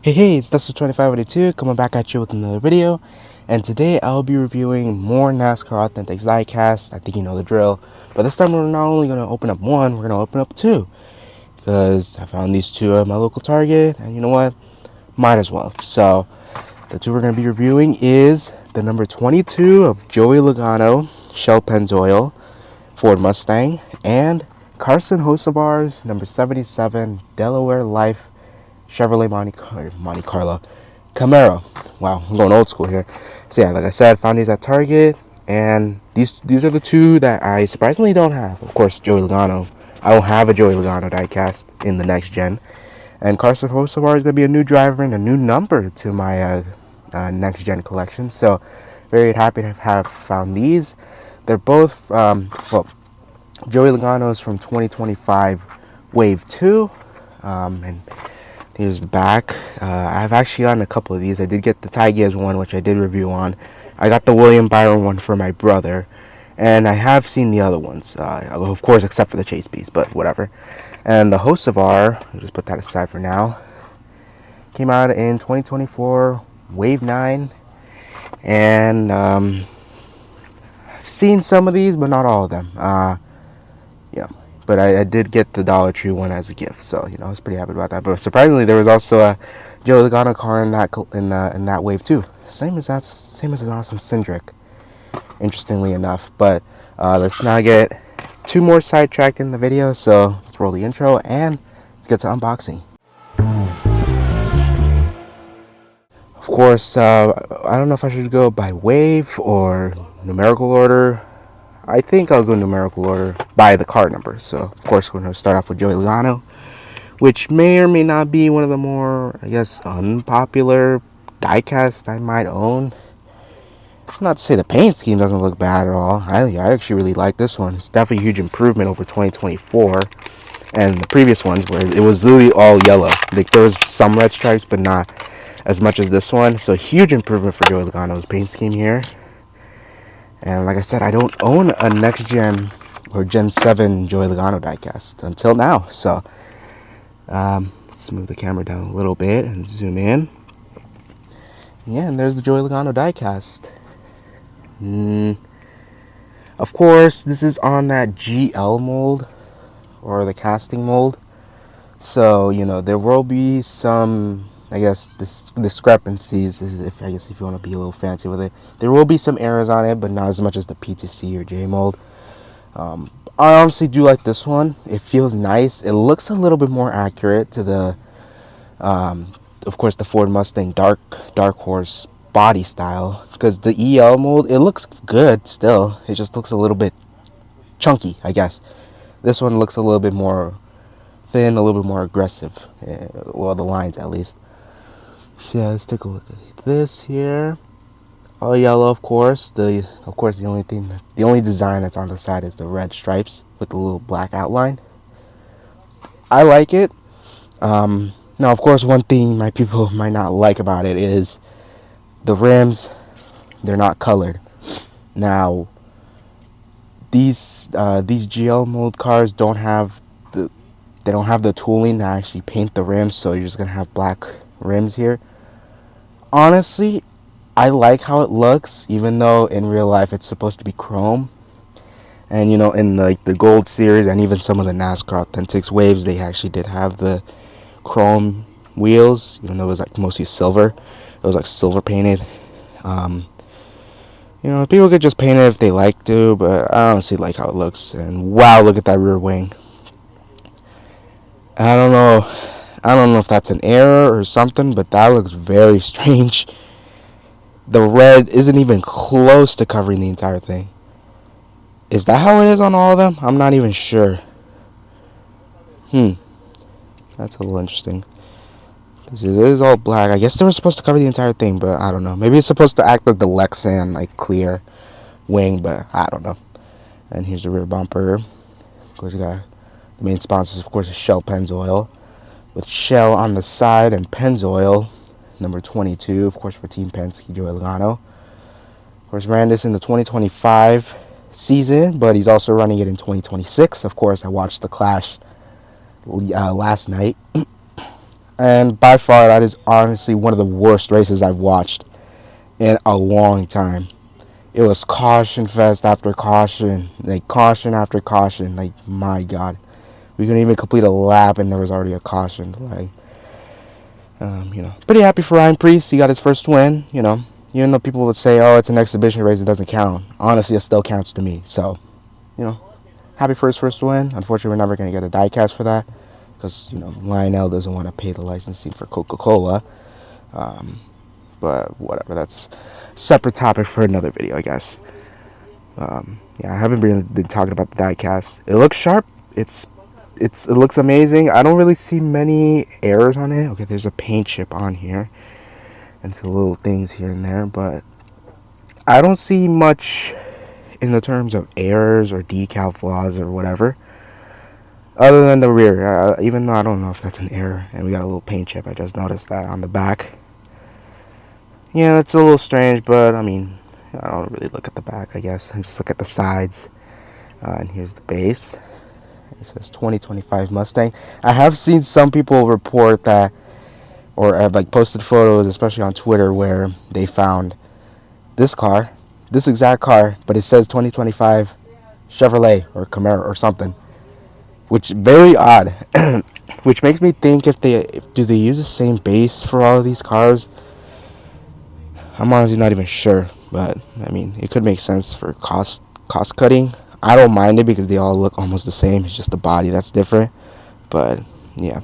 Hey, it's Dustin2582 coming back at you with another video, and today I'll be reviewing more NASCAR Authentic Diecast. I think you know the drill, but this time we're not only going to open up one, we're going to open up two, because I found these two at my local Target, and you know what, might as well. So, the two we're going to be reviewing is the number 22 of Joey Logano Shell Pennzoil Ford Mustang, and Carson Hocevar's number 77 Delaware Life Chevrolet Monte Carlo Camaro. Wow, I'm going old school here. So yeah, like I said, found these at Target, and these are the two that I surprisingly don't have. Of course, Joey Logano. I don't have a Joey Logano diecast in the next gen, and Carson Hocevar is going to be a new driver and a new number to my next gen collection. So very happy to have found these. They're both Joey Logano's from 2025 Wave 2, and here's the back. I've actually gotten a couple of these. I did get the Ty Gibbs one, which I did review on. I got the William Byron one for my brother, and I have seen the other ones, of course, except for the Chase piece, but whatever. And the Hocevar, I'll just put that aside for now, came out in 2024 Wave 9, and I've seen some of these, but not all of them. Yeah, but I did get the Dollar Tree one as a gift, so you know I was pretty happy about that. But surprisingly, there was also a Joe Logano car in that wave too. Same as an Austin Cindric, interestingly enough. But let's not get too more sidetracked in the video. So let's roll the intro and let's get to unboxing. Of course, I don't know if I should go by wave or numerical order. I think I'll go numerical order by the car number. So, of course, we're going to start off with Joey Logano, which may or may not be one of the more, I guess, unpopular diecast I might own. Not to say the paint scheme doesn't look bad at all. I actually really like this one. It's definitely a huge improvement over 2024 and the previous ones where it was literally all yellow. Like, there was some red stripes, but not as much as this one. So, huge improvement for Joey Logano's paint scheme here. And like I said, I don't own a next gen or Gen 7 Joey Logano diecast until now. So let's move the camera down a little bit and zoom in. Yeah, and there's the Joey Logano diecast. Of course, this is on that GL mold or the casting mold. So, you know, there will be some, I guess, discrepancies, if you want to be a little fancy with it. There will be some errors on it, but not as much as the PTC or J mold. I honestly do like this one. It feels nice. It looks a little bit more accurate to the, of course, the Ford Mustang Dark Horse body style. Because the EL mold, it looks good still. It just looks a little bit chunky, I guess. This one looks a little bit more thin, a little bit more aggressive. Well, the lines at least. So yeah, let's take a look at this here. All yellow, of course. The only design that's on the side is the red stripes with the little black outline. I like it. Now, of course, one thing my people might not like about it is the rims. They're not colored. Now, these GL mold cars don't have the tooling to actually paint the rims, so you're just gonna have black rims here. Honestly, I like how it looks, even though in real life it's supposed to be chrome. And you know, in the Gold Series and even some of the NASCAR Authentics waves, they actually did have the chrome wheels, even though it was like mostly silver. It was like silver painted. You know, people could just paint it if they like to, but I honestly like how it looks. And wow, look at that rear wing. I don't know if that's an error or something, but that looks very strange. The red isn't even close to covering the entire thing. Is that how it is on all of them? I'm not even sure. That's a little interesting. It is all black. I guess they were supposed to cover the entire thing, but I don't know. Maybe it's supposed to act like the Lexan, like clear wing, but I don't know. And here's the rear bumper. Of course, you got the main sponsors, of course, is Shell Pennzoil, with Shell on the side and Pennzoil, number 22, of course, for Team Penske, Joey Logano. Of course, ran this in the 2025 season, but he's also running it in 2026. Of course, I watched the Clash last night. And by far, that is honestly one of the worst races I've watched in a long time. It was caution fest after caution, like caution after caution. Like, my God, we couldn't even complete a lap and there was already a caution. Like, pretty happy for Ryan Preece. He got his first win. Even though people would say, "Oh, it's an exhibition race, it doesn't count." Honestly, it still counts to me. So, happy for his first win. Unfortunately, we're never going to get a diecast for that because Lionel doesn't want to pay the licensing for Coca-Cola. But whatever, that's a separate topic for another video, I guess. I haven't really been talking about the diecast. It looks sharp. It looks amazing. I don't really see many errors on it. Okay, there's a paint chip on here and some little things here and there, but I don't see much in the terms of errors or decal flaws or whatever, other than the rear. Even though I don't know if that's an error, and we got a little paint chip. I just noticed that on the back. Yeah, that's a little strange, but I mean, I don't really look at the back, I guess. I just look at the sides. And here's the base. It says 2025 Mustang. I have seen some people report that, or have posted photos, especially on Twitter, where they found this car, this exact car, but it says 2025 Chevrolet or Camaro or something, which very odd. Which makes me think do they use the same base for all of these cars? I'm honestly not even sure, but I mean, it could make sense for cost cutting. I don't mind it because they all look almost the same. It's just the body that's different. But yeah,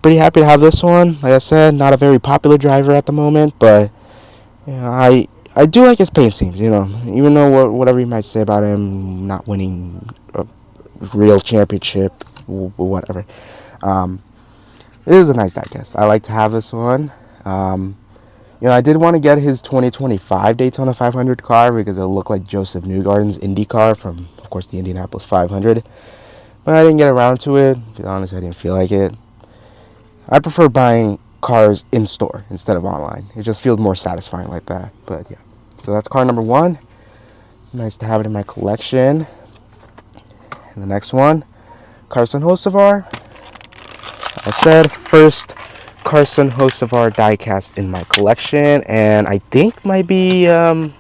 pretty happy to have this one. Like I said, not a very popular driver at the moment, but I do like his paint schemes. Even though whatever you might say about him not winning a real championship, whatever. It is a nice diecast. I like to have this one. I did want to get his 2025 Daytona 500 car because it looked like Joseph Newgarden's Indy car from, of course, the Indianapolis 500. But I didn't get around to it. To be honest, I didn't feel like it. I prefer buying cars in store instead of online. It just feels more satisfying like that. But yeah. So that's car number one. Nice to have it in my collection. And the next one, Carson Hocevar. I said first Carson Hocevar diecast in my collection, and I think it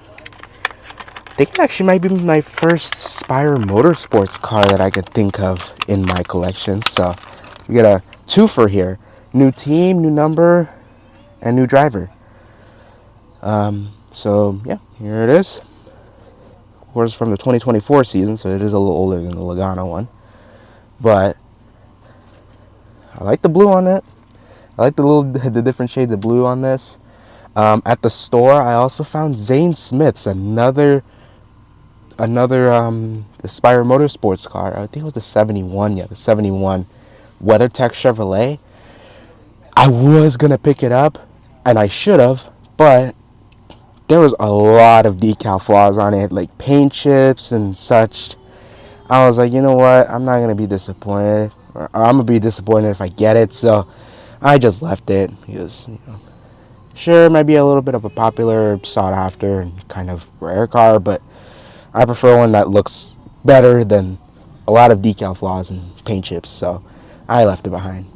actually might be my first Spire Motorsports car that I could think of in my collection. So we got a twofer here: new team, new number, and new driver. So yeah, here it is. Of course, from the 2024 season, so it is a little older than the Logano one, but I like the blue on it. I like the different shades of blue on this. At the store, I also found Zane Smith's another Aspire Motorsports car. I think it was the 71. Yeah, the 71 WeatherTech Chevrolet. I was gonna pick it up, and I should have, but there was a lot of decal flaws on it, like paint chips and such. I was like, you know what? I'm not gonna be disappointed, or I'm gonna be disappointed if I get it. So I just left it because, sure, it might be a little bit of a popular, sought after, and kind of rare car, but I prefer one that looks better than a lot of decal flaws and paint chips, so I left it behind.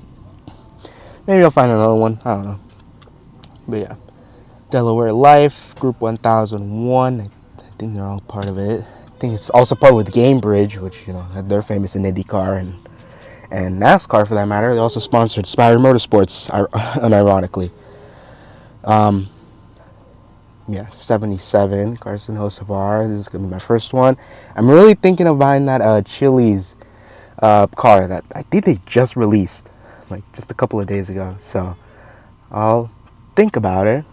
Maybe I'll find another one, I don't know. But yeah, Delaware Life, Group 1001, I think they're all part of it. I think it's also part with Gamebridge, which, they're famous in IndyCar and NASCAR for that matter. They also sponsored Spire Motorsports, unironically. 77 Carson Hocevar. This is gonna be my first one. I'm really thinking of buying that Chili's car that I think they just released, like just a couple of days ago. So I'll think about it,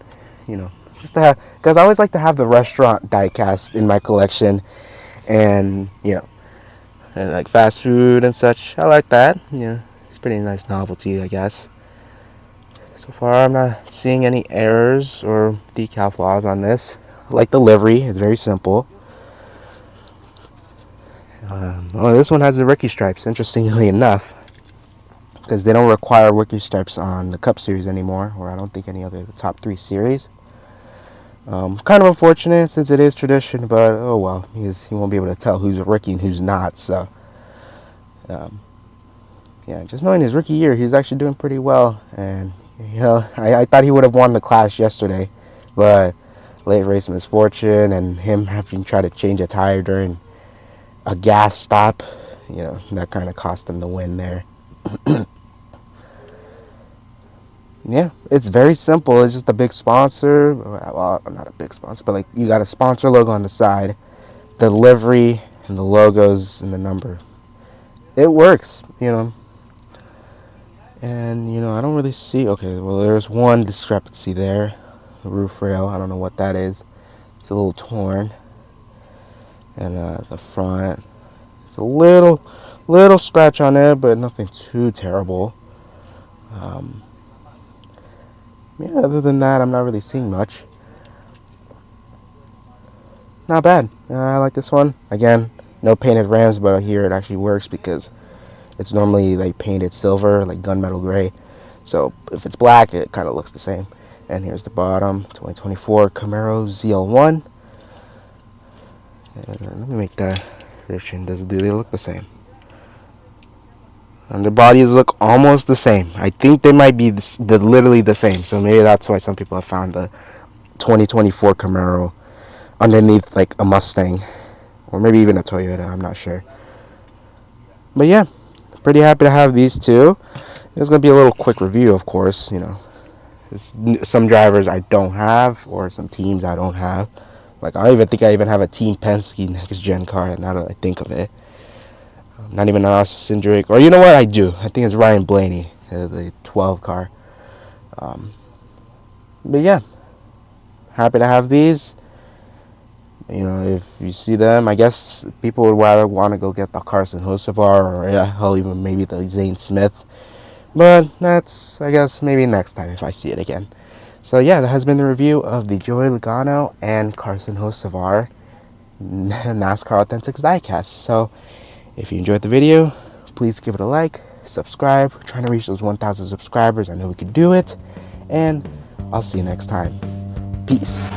just to have, because I always like to have the restaurant diecast in my collection, and and like fast food and such. I like that. It's a pretty nice novelty, I guess. So far, I'm not seeing any errors or decal flaws on this. I like the livery. It's very simple. This one has the rookie stripes, interestingly enough, because they don't require rookie stripes on the Cup Series anymore, or I don't think any other top 3 series. Kind of unfortunate since it is tradition, but oh well, he won't be able to tell who's a rookie and who's not. So, yeah, just knowing his rookie year, he's actually doing pretty well. And you know, I thought he would have won the class yesterday, but late race misfortune and him having to try to change a tire during a gas stop, you know, that kind of cost him the win there. Yeah, it's very simple. It's just a big sponsor. Well, not a big sponsor, but like you got a sponsor logo on the side, the livery, and the logos and the number. It works, you know. And, you know, I don't really see... Okay, well, there's one discrepancy there. The roof rail, I don't know what that is. It's a little torn. And the front, it's a little scratch on there, but nothing too terrible. Yeah, other than that, I'm not really seeing much. Not bad. I like this one. Again, no painted rims, but here it actually works because it's normally like painted silver, like gunmetal gray. So if it's black, it kind of looks the same. And here's the bottom, 2024 Camaro ZL1. And let me make that version. They look the same. And the bodies look almost the same. I think they might be literally the same. So maybe that's why some people have found the 2024 Camaro underneath like a Mustang. Or maybe even a Toyota, I'm not sure. But yeah, pretty happy to have these two. It's going to be a little quick review, of course. You know, some drivers I don't have, or some teams I don't have. Like, I don't even think I even have a Team Penske next gen car, now that I think of it. Not even an Austin Cindric. Or you know what? I do. I think it's Ryan Blaney, the 12 car. But yeah, happy to have these. You know, if you see them, I guess people would rather want to go get the Carson Hocevar, or yeah, hell, even maybe the Zane Smith. But that's, I guess, maybe next time if I see it again. So yeah, that has been the review of the Joey Logano and Carson Hocevar NASCAR Authentics Diecast. So if you enjoyed the video, please give it a like, subscribe. We're trying to reach those 1,000 subscribers. I know we can do it. And I'll see you next time. Peace.